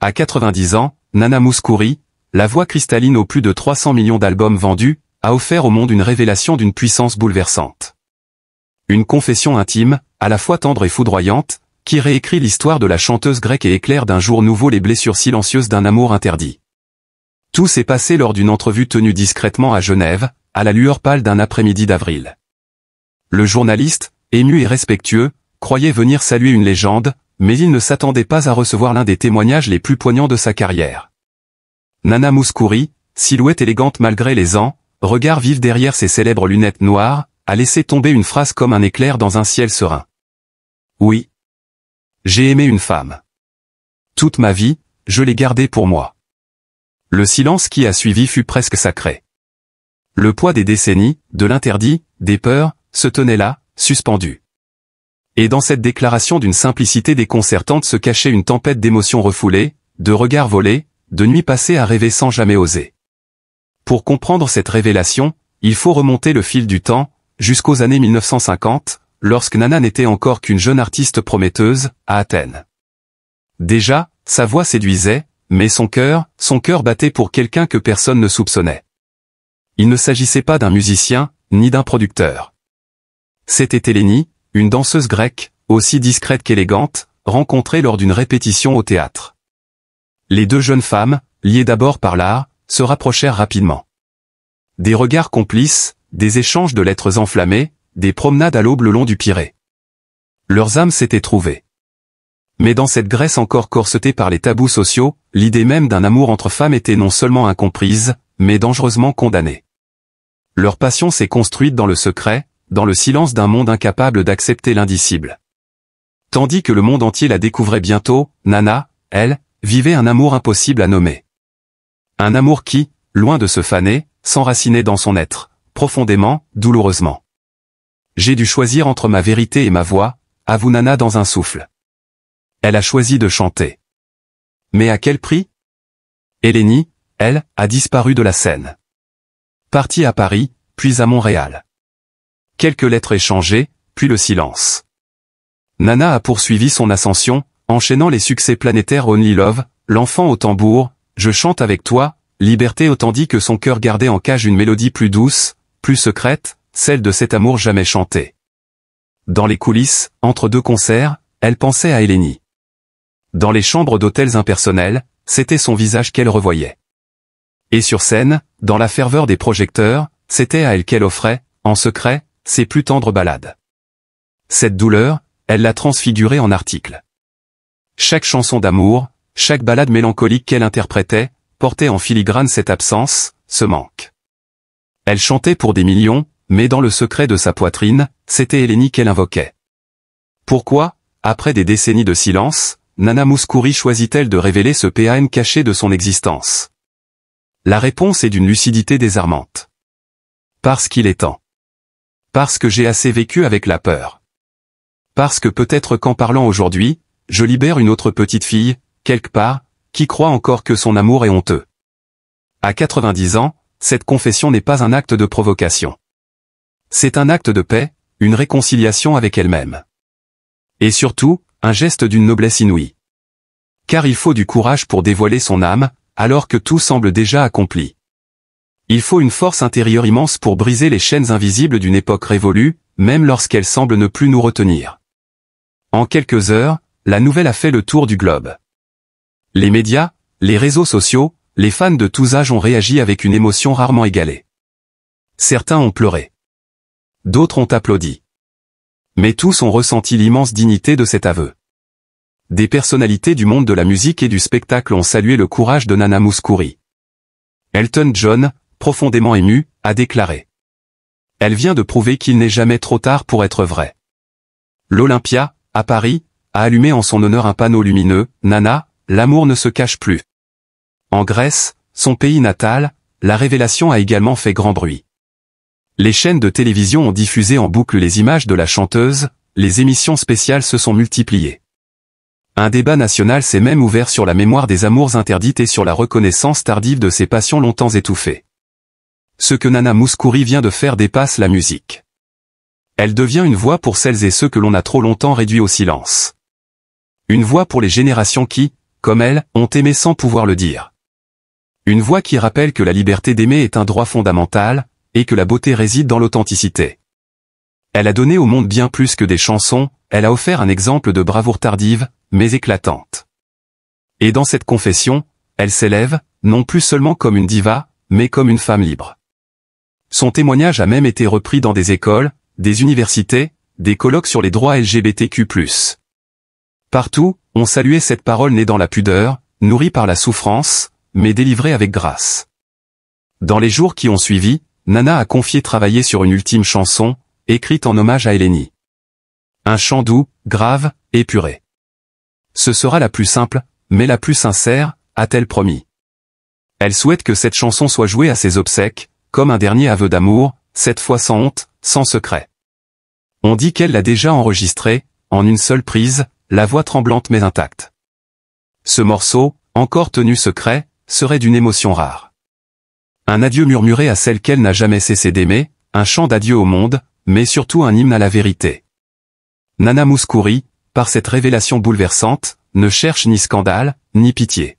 À 90 ans, Nana Mouskouri, la voix cristalline aux plus de 300 millions d'albums vendus, a offert au monde une révélation d'une puissance bouleversante. Une confession intime, à la fois tendre et foudroyante, qui réécrit l'histoire de la chanteuse grecque et éclaire d'un jour nouveau les blessures silencieuses d'un amour interdit. Tout s'est passé lors d'une entrevue tenue discrètement à Genève, à la lueur pâle d'un après-midi d'avril. Le journaliste, ému et respectueux, croyait venir saluer une légende, mais il ne s'attendait pas à recevoir l'un des témoignages les plus poignants de sa carrière. Nana Mouskouri, silhouette élégante malgré les ans, regard vif derrière ses célèbres lunettes noires, a laissé tomber une phrase comme un éclair dans un ciel serein. Oui. J'ai aimé une femme. Toute ma vie, je l'ai gardée pour moi. Le silence qui a suivi fut presque sacré. Le poids des décennies, de l'interdit, des peurs, se tenait là, suspendu. Et dans cette déclaration d'une simplicité déconcertante se cachait une tempête d'émotions refoulées, de regards volés, de nuits passées à rêver sans jamais oser. Pour comprendre cette révélation, il faut remonter le fil du temps, jusqu'aux années 1950, lorsque Nana n'était encore qu'une jeune artiste prometteuse, à Athènes. Déjà, sa voix séduisait, mais son cœur battait pour quelqu'un que personne ne soupçonnait. Il ne s'agissait pas d'un musicien, ni d'un producteur. C'était Hélénie, une danseuse grecque, aussi discrète qu'élégante, rencontrée lors d'une répétition au théâtre. Les deux jeunes femmes, liées d'abord par l'art, se rapprochèrent rapidement. Des regards complices, des échanges de lettres enflammées, des promenades à l'aube le long du Pirée. Leurs âmes s'étaient trouvées. Mais dans cette Grèce encore corsetée par les tabous sociaux, l'idée même d'un amour entre femmes était non seulement incomprise, mais dangereusement condamnée. Leur passion s'est construite dans le secret, dans le silence d'un monde incapable d'accepter l'indicible. Tandis que le monde entier la découvrait bientôt, Nana, elle, vivait un amour impossible à nommer. Un amour qui, loin de se faner, s'enracinait dans son être, profondément, douloureusement. J'ai dû choisir entre ma vérité et ma voix, avoue Nana dans un souffle. Elle a choisi de chanter. Mais à quel prix? Hélénie, elle, a disparu de la scène. Partie à Paris, puis à Montréal. Quelques lettres échangées, puis le silence. Nana a poursuivi son ascension, enchaînant les succès planétaires Only Love, L'enfant au tambour, Je chante avec toi, Liberté, tandis que son cœur gardait en cage une mélodie plus douce, plus secrète, celle de cet amour jamais chanté. Dans les coulisses, entre deux concerts, elle pensait à Hélénie. Dans les chambres d'hôtels impersonnels, c'était son visage qu'elle revoyait. Et sur scène, dans la ferveur des projecteurs, c'était à elle qu'elle offrait, en secret, ses plus tendres ballades. Cette douleur, elle l'a transfigurée en articles. Chaque chanson d'amour, chaque ballade mélancolique qu'elle interprétait, portait en filigrane cette absence, ce manque. Elle chantait pour des millions, mais dans le secret de sa poitrine, c'était Hélénie qu'elle invoquait. Pourquoi, après des décennies de silence, Nana Mouskouri choisit-elle de révéler ce PAN caché de son existence? La réponse est d'une lucidité désarmante. Parce qu'il est temps. Parce que j'ai assez vécu avec la peur. Parce que peut-être qu'en parlant aujourd'hui, je libère une autre petite fille, quelque part, qui croit encore que son amour est honteux. À 90 ans, cette confession n'est pas un acte de provocation. C'est un acte de paix, une réconciliation avec elle-même. Et surtout, un geste d'une noblesse inouïe. Car il faut du courage pour dévoiler son âme, alors que tout semble déjà accompli. Il faut une force intérieure immense pour briser les chaînes invisibles d'une époque révolue, même lorsqu'elle semble ne plus nous retenir. En quelques heures, la nouvelle a fait le tour du globe. Les médias, les réseaux sociaux, les fans de tous âges ont réagi avec une émotion rarement égalée. Certains ont pleuré. D'autres ont applaudi. Mais tous ont ressenti l'immense dignité de cet aveu. Des personnalités du monde de la musique et du spectacle ont salué le courage de Nana Mouskouri. Elton John, profondément ému, a déclaré. Elle vient de prouver qu'il n'est jamais trop tard pour être vrai. L'Olympia, à Paris, a allumé en son honneur un panneau lumineux, Nana, l'amour ne se cache plus. En Grèce, son pays natal, la révélation a également fait grand bruit. Les chaînes de télévision ont diffusé en boucle les images de la chanteuse, les émissions spéciales se sont multipliées. Un débat national s'est même ouvert sur la mémoire des amours interdites et sur la reconnaissance tardive de ces passions longtemps étouffées. Ce que Nana Mouskouri vient de faire dépasse la musique. Elle devient une voix pour celles et ceux que l'on a trop longtemps réduits au silence. Une voix pour les générations qui, comme elle, ont aimé sans pouvoir le dire. Une voix qui rappelle que la liberté d'aimer est un droit fondamental, et que la beauté réside dans l'authenticité. Elle a donné au monde bien plus que des chansons, elle a offert un exemple de bravoure tardive, mais éclatante. Et dans cette confession, elle s'élève, non plus seulement comme une diva, mais comme une femme libre. Son témoignage a même été repris dans des écoles, des universités, des colloques sur les droits LGBTQ+. Partout, on saluait cette parole née dans la pudeur, nourrie par la souffrance, mais délivrée avec grâce. Dans les jours qui ont suivi, Nana a confié travailler sur une ultime chanson, écrite en hommage à Eleni. Un chant doux, grave, épuré. Ce sera la plus simple, mais la plus sincère, a-t-elle promis. Elle souhaite que cette chanson soit jouée à ses obsèques, comme un dernier aveu d'amour, cette fois sans honte, sans secret. On dit qu'elle l'a déjà enregistré, en une seule prise, la voix tremblante mais intacte. Ce morceau, encore tenu secret, serait d'une émotion rare. Un adieu murmuré à celle qu'elle n'a jamais cessé d'aimer, un chant d'adieu au monde, mais surtout un hymne à la vérité. Nana Mouskouri, par cette révélation bouleversante, ne cherche ni scandale, ni pitié.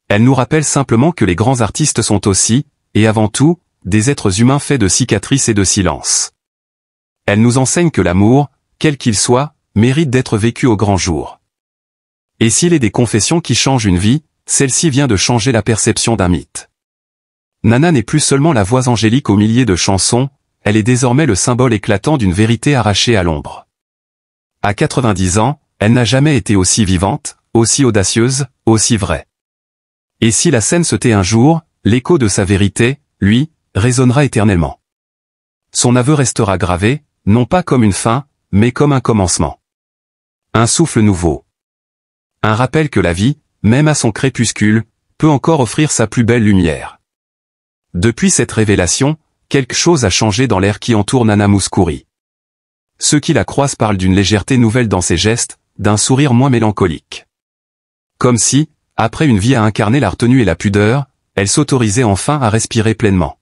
Elle nous rappelle simplement que les grands artistes sont aussi, et avant tout, des êtres humains faits de cicatrices et de silence. Elle nous enseigne que l'amour, quel qu'il soit, mérite d'être vécu au grand jour. Et s'il est des confessions qui changent une vie, celle-ci vient de changer la perception d'un mythe. Nana n'est plus seulement la voix angélique aux milliers de chansons, elle est désormais le symbole éclatant d'une vérité arrachée à l'ombre. À 90 ans, elle n'a jamais été aussi vivante, aussi audacieuse, aussi vraie. Et si la scène se tait un jour, l'écho de sa vérité, lui, résonnera éternellement. Son aveu restera gravé, non pas comme une fin, mais comme un commencement. Un souffle nouveau. Un rappel que la vie, même à son crépuscule, peut encore offrir sa plus belle lumière. Depuis cette révélation, quelque chose a changé dans l'air qui entoure Nana Mouskouri. Ceux qui la croisent parlent d'une légèreté nouvelle dans ses gestes, d'un sourire moins mélancolique. Comme si, après une vie à incarner la retenue et la pudeur, elle s'autorisait enfin à respirer pleinement.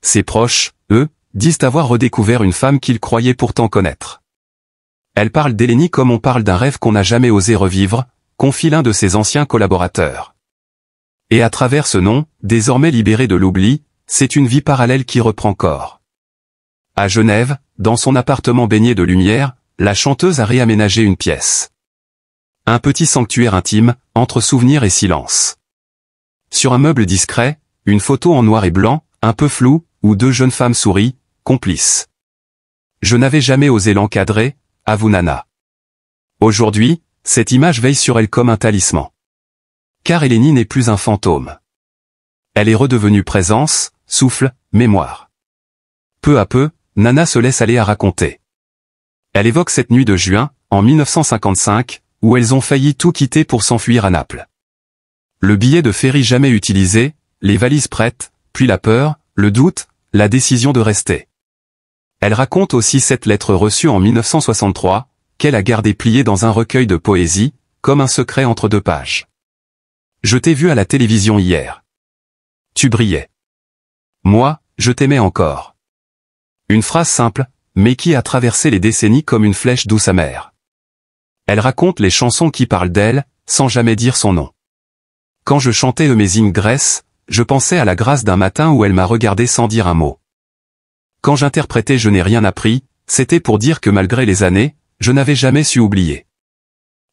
Ses proches, eux, disent avoir redécouvert une femme qu'ils croyaient pourtant connaître. Elle parle d'Eleni comme on parle d'un rêve qu'on n'a jamais osé revivre, confie l'un de ses anciens collaborateurs. Et à travers ce nom, désormais libéré de l'oubli, c'est une vie parallèle qui reprend corps. À Genève, dans son appartement baigné de lumière, la chanteuse a réaménagé une pièce. Un petit sanctuaire intime, entre souvenirs et silence. Sur un meuble discret, une photo en noir et blanc, un peu floue, où deux jeunes femmes sourient, complices. Je n'avais jamais osé l'encadrer, avoue Nana. Aujourd'hui, cette image veille sur elle comme un talisman. Car Eleni n'est plus un fantôme. Elle est redevenue présence, souffle, mémoire. Peu à peu, Nana se laisse aller à raconter. Elle évoque cette nuit de juin, en 1955, où elles ont failli tout quitter pour s'enfuir à Naples. Le billet de ferry jamais utilisé, les valises prêtes, puis la peur, le doute, la décision de rester. Elle raconte aussi cette lettre reçue en 1963, qu'elle a gardée pliée dans un recueil de poésie, comme un secret entre deux pages. Je t'ai vu à la télévision hier. Tu brillais. Moi, je t'aimais encore. Une phrase simple, mais qui a traversé les décennies comme une flèche douce amère. Elle raconte les chansons qui parlent d'elle, sans jamais dire son nom. Quand je chantais Amazing Grace, je pensais à la grâce d'un matin où elle m'a regardé sans dire un mot. Quand j'interprétais Je n'ai rien appris, c'était pour dire que malgré les années, je n'avais jamais su oublier.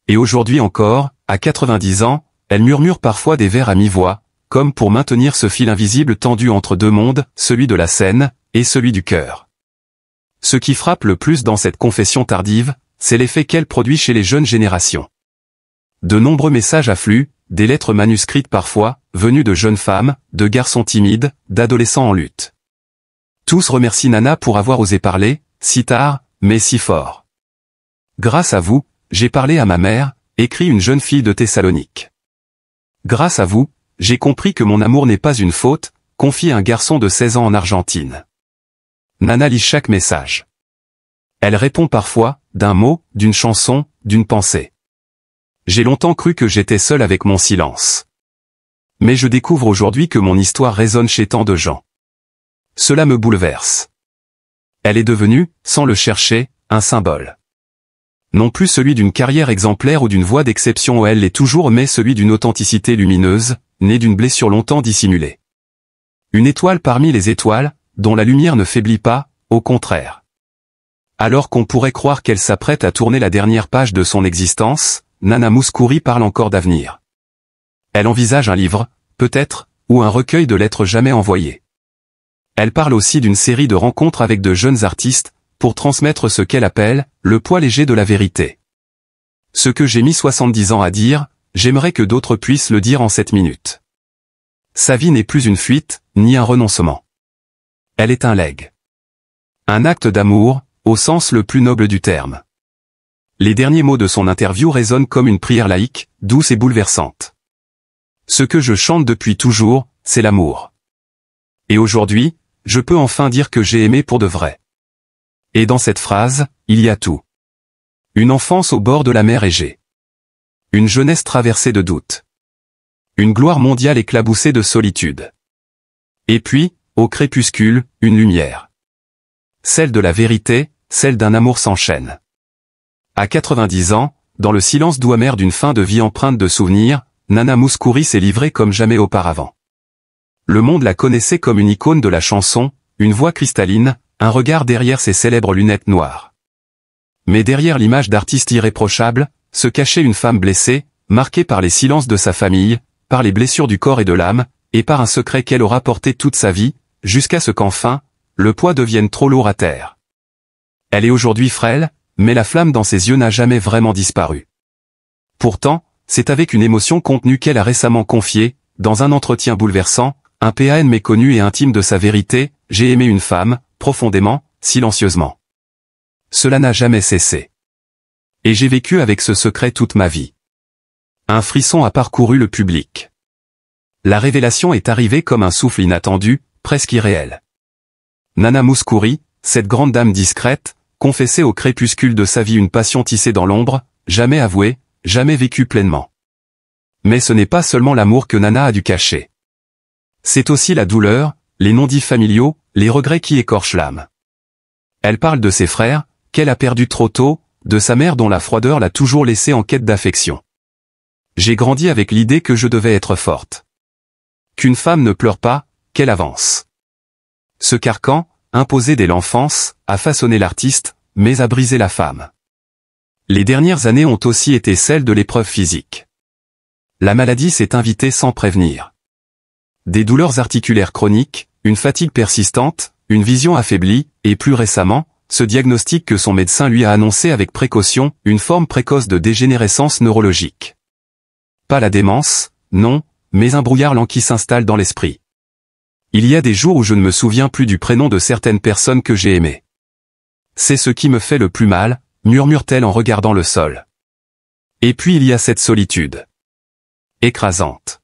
Et aujourd'hui encore, à 90 ans, elle murmure parfois des vers à mi-voix, comme pour maintenir ce fil invisible tendu entre deux mondes, celui de la scène, et celui du cœur. Ce qui frappe le plus dans cette confession tardive, c'est l'effet qu'elle produit chez les jeunes générations. De nombreux messages affluent, des lettres manuscrites parfois, venues de jeunes femmes, de garçons timides, d'adolescents en lutte. Tous remercient Nana pour avoir osé parler, si tard, mais si fort. Grâce à vous, j'ai parlé à ma mère, écrit une jeune fille de Thessalonique. Grâce à vous, j'ai compris que mon amour n'est pas une faute, confie un garçon de 16 ans en Argentine. Nana lit chaque message. Elle répond parfois, d'un mot, d'une chanson, d'une pensée. J'ai longtemps cru que j'étais seul avec mon silence. Mais je découvre aujourd'hui que mon histoire résonne chez tant de gens. Cela me bouleverse. Elle est devenue, sans le chercher, un symbole. Non plus celui d'une carrière exemplaire ou d'une voix d'exception, elle l'est toujours, mais celui d'une authenticité lumineuse, née d'une blessure longtemps dissimulée. Une étoile parmi les étoiles, dont la lumière ne faiblit pas, au contraire. Alors qu'on pourrait croire qu'elle s'apprête à tourner la dernière page de son existence, Nana Mouskouri parle encore d'avenir. Elle envisage un livre, peut-être, ou un recueil de lettres jamais envoyées. Elle parle aussi d'une série de rencontres avec de jeunes artistes, pour transmettre ce qu'elle appelle « le poids léger de la vérité ». Ce que j'ai mis 70 ans à dire, j'aimerais que d'autres puissent le dire en 7 minutes. Sa vie n'est plus une fuite, ni un renoncement. Elle est un legs. Un acte d'amour, au sens le plus noble du terme. Les derniers mots de son interview résonnent comme une prière laïque, douce et bouleversante. Ce que je chante depuis toujours, c'est l'amour. Et aujourd'hui, je peux enfin dire que j'ai aimé pour de vrai. Et dans cette phrase, il y a tout. Une enfance au bord de la mer Égée. Une jeunesse traversée de doutes. Une gloire mondiale éclaboussée de solitude. Et puis, au crépuscule, une lumière. Celle de la vérité, celle d'un amour sans chaîne. À 90 ans, dans le silence doux amer d'une fin de vie empreinte de souvenirs, Nana Mouskouri s'est livrée comme jamais auparavant. Le monde la connaissait comme une icône de la chanson, une voix cristalline, un regard derrière ses célèbres lunettes noires. Mais derrière l'image d'artiste irréprochable, se cachait une femme blessée, marquée par les silences de sa famille, par les blessures du corps et de l'âme, et par un secret qu'elle aura porté toute sa vie, jusqu'à ce qu'enfin, le poids devienne trop lourd à terre. Elle est aujourd'hui frêle, mais la flamme dans ses yeux n'a jamais vraiment disparu. Pourtant, c'est avec une émotion contenue qu'elle a récemment confié, dans un entretien bouleversant, un PAN méconnu et intime de sa vérité, « J'ai aimé une femme, profondément, silencieusement. Cela n'a jamais cessé. Et j'ai vécu avec ce secret toute ma vie. » Un frisson a parcouru le public. La révélation est arrivée comme un souffle inattendu, presque irréel. Nana Mouskouri, cette grande dame discrète, confessait au crépuscule de sa vie une passion tissée dans l'ombre, jamais avouée, jamais vécue pleinement. Mais ce n'est pas seulement l'amour que Nana a dû cacher. C'est aussi la douleur, les non-dits familiaux, les regrets qui écorchent l'âme. Elle parle de ses frères, qu'elle a perdus trop tôt, de sa mère dont la froideur l'a toujours laissée en quête d'affection. J'ai grandi avec l'idée que je devais être forte. Qu'une femme ne pleure pas, qu'elle avance. Ce carcan, imposé dès l'enfance, a façonné l'artiste, mais a brisé la femme. Les dernières années ont aussi été celles de l'épreuve physique. La maladie s'est invitée sans prévenir. Des douleurs articulaires chroniques, une fatigue persistante, une vision affaiblie, et plus récemment, ce diagnostic que son médecin lui a annoncé avec précaution, une forme précoce de dégénérescence neurologique. Pas la démence, non, mais un brouillard lent qui s'installe dans l'esprit. Il y a des jours où je ne me souviens plus du prénom de certaines personnes que j'ai aimées. C'est ce qui me fait le plus mal, murmure-t-elle en regardant le sol. Et puis il y a cette solitude. Écrasante.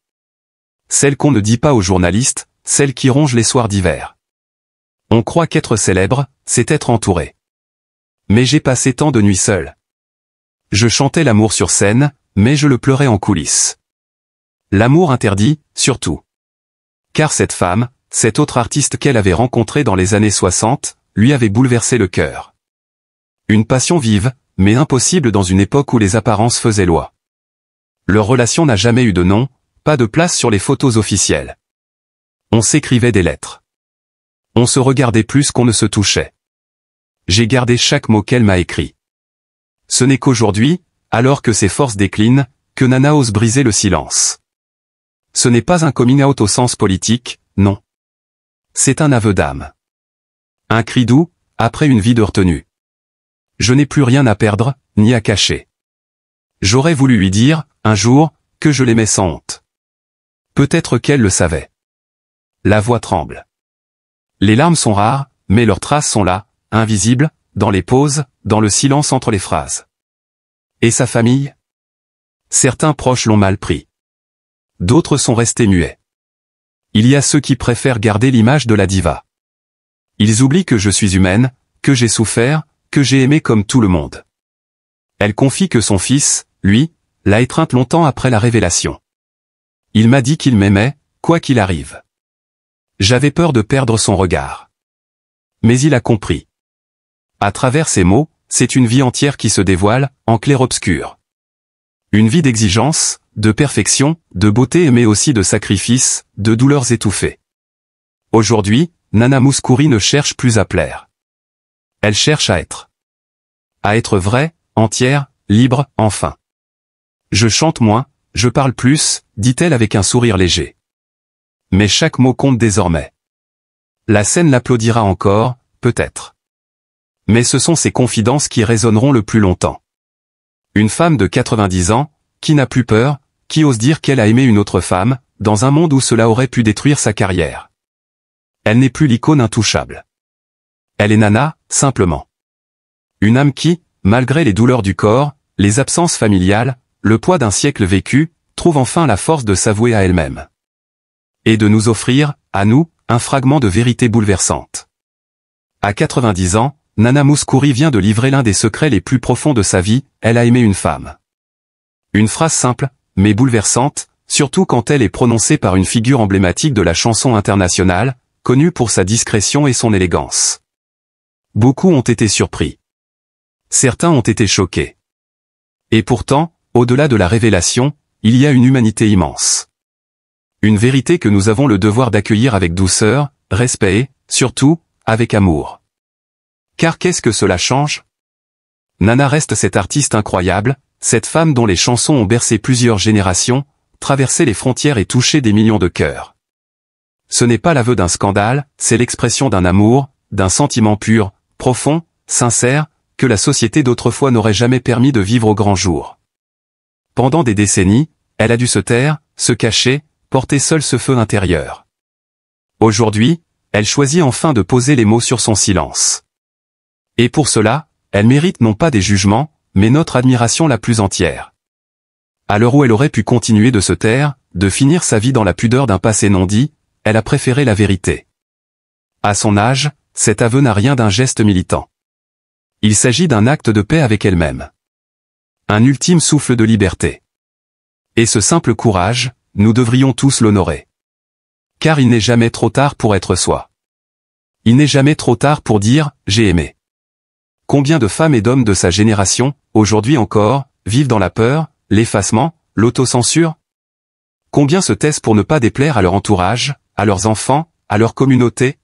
Celle qu'on ne dit pas aux journalistes, celle qui ronge les soirs d'hiver. On croit qu'être célèbre, c'est être entouré. Mais j'ai passé tant de nuits seul. Je chantais l'amour sur scène, mais je le pleurais en coulisses. L'amour interdit, surtout. Car cette femme, cette autre artiste qu'elle avait rencontrée dans les années 60, lui avait bouleversé le cœur. Une passion vive, mais impossible dans une époque où les apparences faisaient loi. Leur relation n'a jamais eu de nom, pas de place sur les photos officielles. On s'écrivait des lettres. On se regardait plus qu'on ne se touchait. J'ai gardé chaque mot qu'elle m'a écrit. Ce n'est qu'aujourd'hui, alors que ses forces déclinent, que Nana ose briser le silence. Ce n'est pas un coming out au sens politique, non. C'est un aveu d'âme. Un cri doux, après une vie de retenue. Je n'ai plus rien à perdre, ni à cacher. J'aurais voulu lui dire, un jour, que je l'aimais sans honte. Peut-être qu'elle le savait. La voix tremble. Les larmes sont rares, mais leurs traces sont là, invisibles, dans les pauses, dans le silence entre les phrases. Et sa famille? Certains proches l'ont mal pris. D'autres sont restés muets. Il y a ceux qui préfèrent garder l'image de la diva. Ils oublient que je suis humaine, que j'ai souffert, que j'ai aimé comme tout le monde. Elle confie que son fils, lui, l'a étreinte longtemps après la révélation. Il m'a dit qu'il m'aimait, quoi qu'il arrive. J'avais peur de perdre son regard. Mais il a compris. À travers ses mots, c'est une vie entière qui se dévoile, en clair-obscur. Une vie d'exigence, de perfection, de beauté mais aussi de sacrifice, de douleurs étouffées. Aujourd'hui, Nana Mouskouri ne cherche plus à plaire. Elle cherche à être. À être vraie, entière, libre, enfin. Je chante moins, je parle plus, dit-elle avec un sourire léger. Mais chaque mot compte désormais. La scène l'applaudira encore, peut-être. Mais ce sont ses confidences qui résonneront le plus longtemps. Une femme de 90 ans, qui n'a plus peur, qui ose dire qu'elle a aimé une autre femme, dans un monde où cela aurait pu détruire sa carrière. Elle n'est plus l'icône intouchable. Elle est Nana, simplement. Une âme qui, malgré les douleurs du corps, les absences familiales, le poids d'un siècle vécu, trouve enfin la force de s'avouer à elle-même. Et de nous offrir, à nous, un fragment de vérité bouleversante. À 90 ans, Nana Mouskouri vient de livrer l'un des secrets les plus profonds de sa vie, elle a aimé une femme. Une phrase simple, mais bouleversante, surtout quand elle est prononcée par une figure emblématique de la chanson internationale, connue pour sa discrétion et son élégance. Beaucoup ont été surpris. Certains ont été choqués. Et pourtant, au-delà de la révélation, il y a une humanité immense. Une vérité que nous avons le devoir d'accueillir avec douceur, respect et, surtout, avec amour. Car qu'est-ce que cela change? Nana reste cette artiste incroyable, cette femme dont les chansons ont bercé plusieurs générations, traversé les frontières et touché des millions de cœurs. Ce n'est pas l'aveu d'un scandale, c'est l'expression d'un amour, d'un sentiment pur, profond, sincère, que la société d'autrefois n'aurait jamais permis de vivre au grand jour. Pendant des décennies, elle a dû se taire, se cacher, porter seule ce feu intérieur. Aujourd'hui, elle choisit enfin de poser les mots sur son silence. Et pour cela, elle mérite non pas des jugements, mais notre admiration la plus entière. À l'heure où elle aurait pu continuer de se taire, de finir sa vie dans la pudeur d'un passé non dit, elle a préféré la vérité. À son âge, cet aveu n'a rien d'un geste militant. Il s'agit d'un acte de paix avec elle-même. Un ultime souffle de liberté. Et ce simple courage, nous devrions tous l'honorer. Car il n'est jamais trop tard pour être soi. Il n'est jamais trop tard pour dire « j'ai aimé ». Combien de femmes et d'hommes de sa génération, aujourd'hui encore, vivent dans la peur, l'effacement, l'autocensure? Combien se taisent pour ne pas déplaire à leur entourage, à leurs enfants, à leur communauté?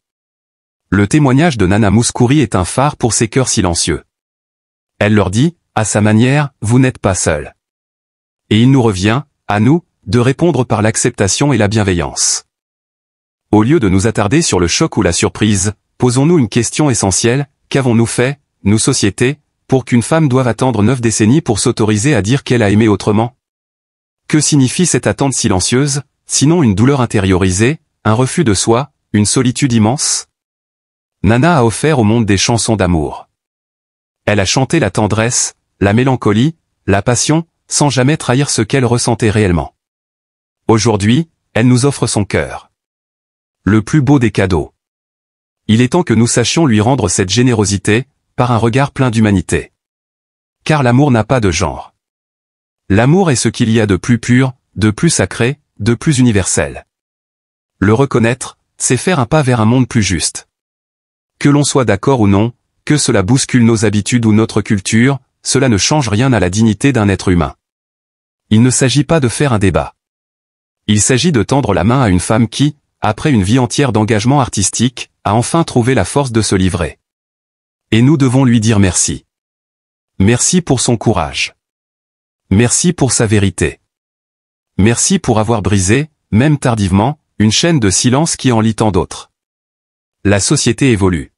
Le témoignage de Nana Mouskouri est un phare pour ces cœurs silencieux. Elle leur dit, à sa manière, vous n'êtes pas seuls. Et il nous revient, à nous, de répondre par l'acceptation et la bienveillance. Au lieu de nous attarder sur le choc ou la surprise, posons-nous une question essentielle, qu'avons-nous fait, nous sociétés, pour qu'une femme doive attendre 9 décennies pour s'autoriser à dire qu'elle a aimé autrement? Que signifie cette attente silencieuse, sinon une douleur intériorisée, un refus de soi, une solitude immense? Nana a offert au monde des chansons d'amour. Elle a chanté la tendresse, la mélancolie, la passion, sans jamais trahir ce qu'elle ressentait réellement. Aujourd'hui, elle nous offre son cœur. Le plus beau des cadeaux. Il est temps que nous sachions lui rendre cette générosité, par un regard plein d'humanité. Car l'amour n'a pas de genre. L'amour est ce qu'il y a de plus pur, de plus sacré, de plus universel. Le reconnaître, c'est faire un pas vers un monde plus juste. Que l'on soit d'accord ou non, que cela bouscule nos habitudes ou notre culture, cela ne change rien à la dignité d'un être humain. Il ne s'agit pas de faire un débat. Il s'agit de tendre la main à une femme qui, après une vie entière d'engagement artistique, a enfin trouvé la force de se livrer. Et nous devons lui dire merci. Merci pour son courage. Merci pour sa vérité. Merci pour avoir brisé, même tardivement, une chaîne de silence qui en lie tant d'autres. La société évolue.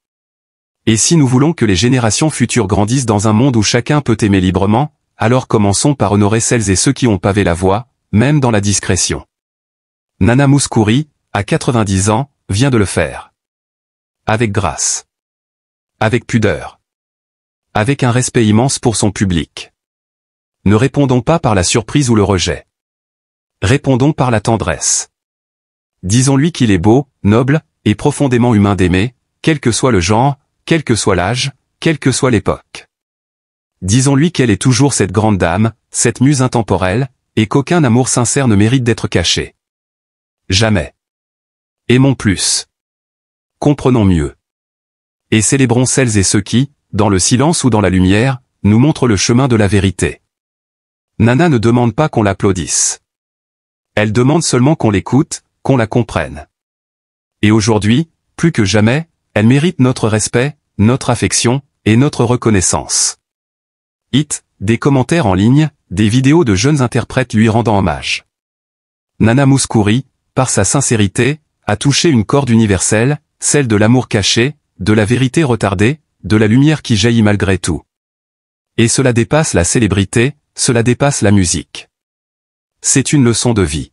Et si nous voulons que les générations futures grandissent dans un monde où chacun peut aimer librement, alors commençons par honorer celles et ceux qui ont pavé la voie, même dans la discrétion. Nana Mouskouri, à 90 ans, vient de le faire. Avec grâce. Avec pudeur. Avec un respect immense pour son public. Ne répondons pas par la surprise ou le rejet. Répondons par la tendresse. Disons-lui qu'il est beau, noble, et profondément humain d'aimer, quel que soit le genre, quel que soit l'âge, quelle que soit l'époque. Disons-lui qu'elle est toujours cette grande dame, cette muse intemporelle, et qu'aucun amour sincère ne mérite d'être caché. Jamais. Aimons plus. Comprenons mieux. Et célébrons celles et ceux qui, dans le silence ou dans la lumière, nous montre le chemin de la vérité. Nana ne demande pas qu'on l'applaudisse. Elle demande seulement qu'on l'écoute, qu'on la comprenne. Et aujourd'hui, plus que jamais, elle mérite notre respect, notre affection, et notre reconnaissance. Des commentaires en ligne, des vidéos de jeunes interprètes lui rendant hommage. Nana Mouskouri, par sa sincérité, a touché une corde universelle, celle de l'amour caché, de la vérité retardée, de la lumière qui jaillit malgré tout. Et cela dépasse la célébrité, cela dépasse la musique. C'est une leçon de vie.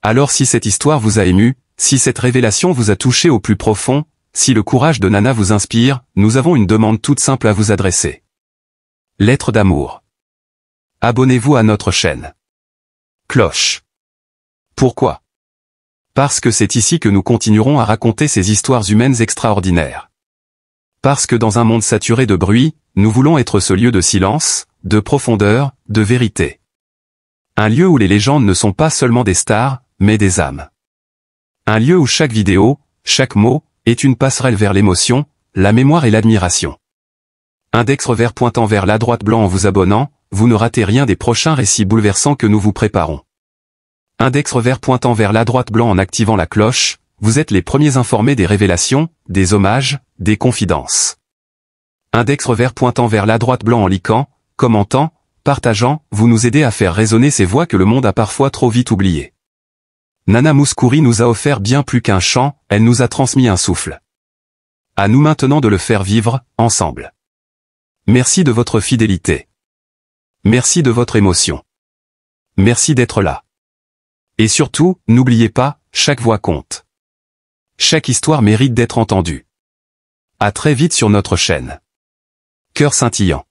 Alors si cette histoire vous a ému, si cette révélation vous a touché au plus profond, si le courage de Nana vous inspire, nous avons une demande toute simple à vous adresser. Lettre d'amour. Abonnez-vous à notre chaîne. Cloche. Pourquoi? Parce que c'est ici que nous continuerons à raconter ces histoires humaines extraordinaires. Parce que dans un monde saturé de bruit, nous voulons être ce lieu de silence, de profondeur, de vérité. Un lieu où les légendes ne sont pas seulement des stars, mais des âmes. Un lieu où chaque vidéo, chaque mot, est une passerelle vers l'émotion, la mémoire et l'admiration. Index revers pointant vers la droite blanc en vous abonnant, vous ne ratez rien des prochains récits bouleversants que nous vous préparons. Index revers pointant vers la droite blanc en activant la cloche, vous êtes les premiers informés des révélations, des hommages, des confidences. Index revers pointant vers la droite blanc en likant, commentant, partageant, vous nous aidez à faire résonner ces voix que le monde a parfois trop vite oubliées. Nana Mouskouri nous a offert bien plus qu'un chant, elle nous a transmis un souffle. À nous maintenant de le faire vivre, ensemble. Merci de votre fidélité. Merci de votre émotion. Merci d'être là. Et surtout, n'oubliez pas, chaque voix compte. Chaque histoire mérite d'être entendue. À très vite sur notre chaîne. Cœur scintillant.